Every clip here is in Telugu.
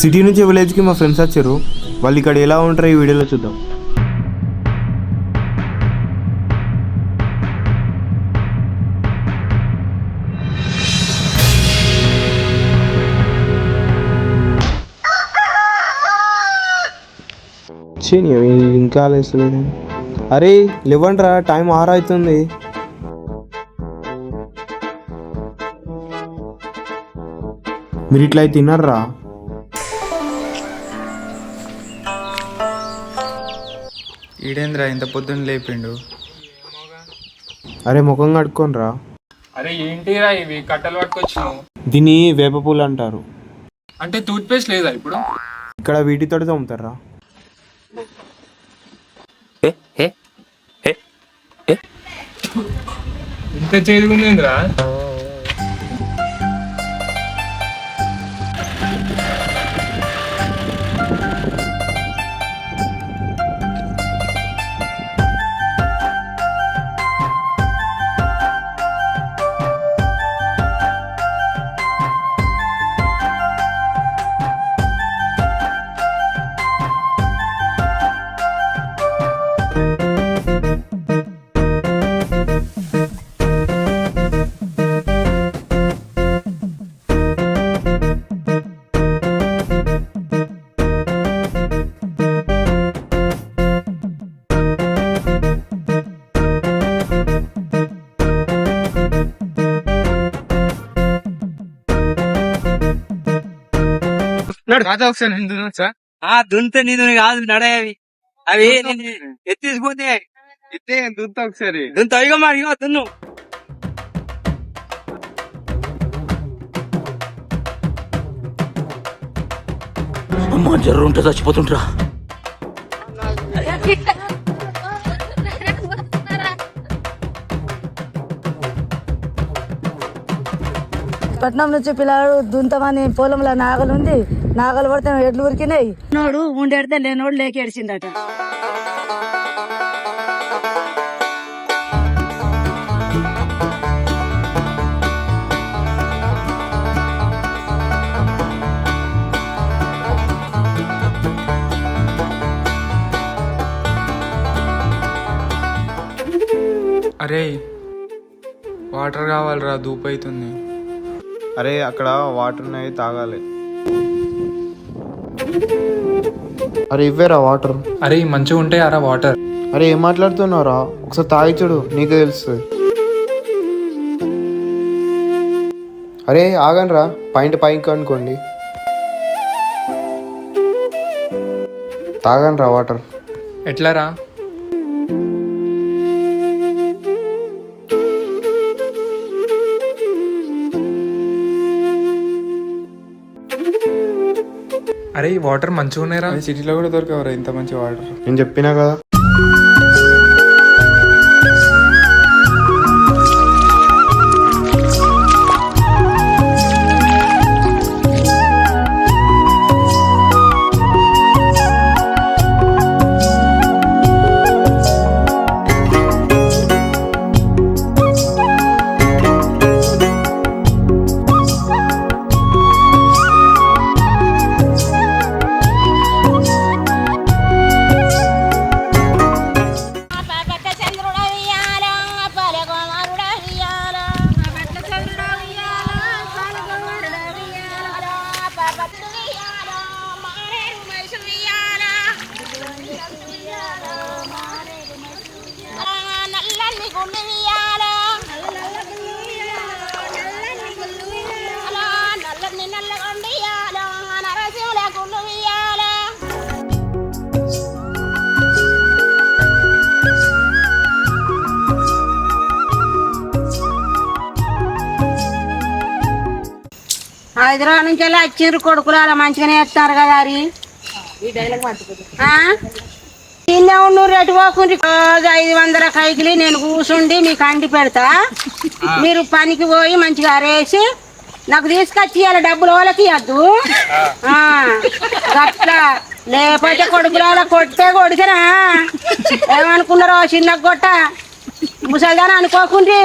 సిటీ నుంచి విలేజ్కి మా ఫ్రెండ్స్ వచ్చారు. వాళ్ళు ఇక్కడ ఎలా ఉంటారో ఈ వీడియోలో చూద్దాం. ఇంకా లేస్తలేదు. అరే లేవండ్రా, టైం 6 అవుతుంది. మీరు ఇట్లా అయితే తిన్నారా? ఈడేంద్రా ఇంత పొద్దున్న లేపిండు? అరే ముఖం కడుక్కోనరా. అరే ఏంటిరా ఇవి కట్టలు పట్టుకొచ్చినావు? దీన్ని వేప పూలు అంటారు. అంటే టూత్ పేస్ట్ లేదా ఇప్పుడు? ఇక్కడ వీటితోటి తోముతారా? ఇంత చేదుగుందిరా. దున్తే నీదు కాదు నడవి అవి ఎత్తిపోతే దుంతా ఒకసారి దున్తా ఇగో మరి ఇగో దున్ను. అమ్మా జర్రు ఉంటే చచ్చిపోతుంటరా. పట్నం నుంచి పిల్లలు దుంతమని పొలంలో నాగలు ఉంది, నాగలు పడితే ఎడ్లు ఉరికినాయి. నోడు ఉండేడితే లేనోడు లేకేడిచిందట. అరే వాటర్ కావాలరా, ధూపు అవుతుంది. అరే అక్కడ వాటర్ ఉన్నాయి, తాగాలి. అరే ఇవ్వేరా వాటర్. అరే మంచిగా ఉంటాయి అరా వాటర్. అరే ఏం మాట్లాడుతున్నావురా? ఒకసారి తాగి చూడు, నీకే తెలుస్తుంది. అరే ఆగనరా, పైకి అనుకోండి. తాగనరా వాటర్. ఎట్లారా? అరే ఈ వాటర్ మంచిగా ఉన్నాయిరా, సిటీలో కూడా దొరకవరా ఇంత మంచి వాటర్. నేను చెప్పినా కదా. హైదరాబాద్ నుంచి వెళ్ళి వచ్చిర్రు కొడుకులు, అలా మంచిగానే వేస్తారు కదా. అది తిన్నా ఉన్ను రేటు పోకుండ్రి. 500 కైకిలి నేను కూర్చుండి మీకు అండి పెడతా. మీరు పనికి పోయి మంచిగా అరేసి నాకు తీసుకొచ్చి ఇవ్వాలి. డబ్బులు వాళ్ళకి ఇవ్వద్దు అట్లా, లేకపోతే కొడుకులు కొట్టే కొడుకునా ఏమనుకున్నారో చిన్న కొట్ట ముసల్దాని అనుకోకుండ్రి.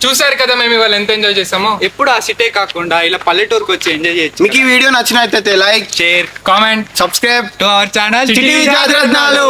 చూసారు కదా మేము ఇవాళ ఎంత ఎంజాయ్ చేసామో. ఎప్పుడు ఆ సిటీ కాకుండా ఇలా పల్లెటూరుకి వచ్చి ఎంజాయ్ చేయొచ్చు. మీకు ఈ వీడియో నచ్చినట్లయితే like, share, comment, subscribe to our channel చిట్టి జాతిరత్నాలు.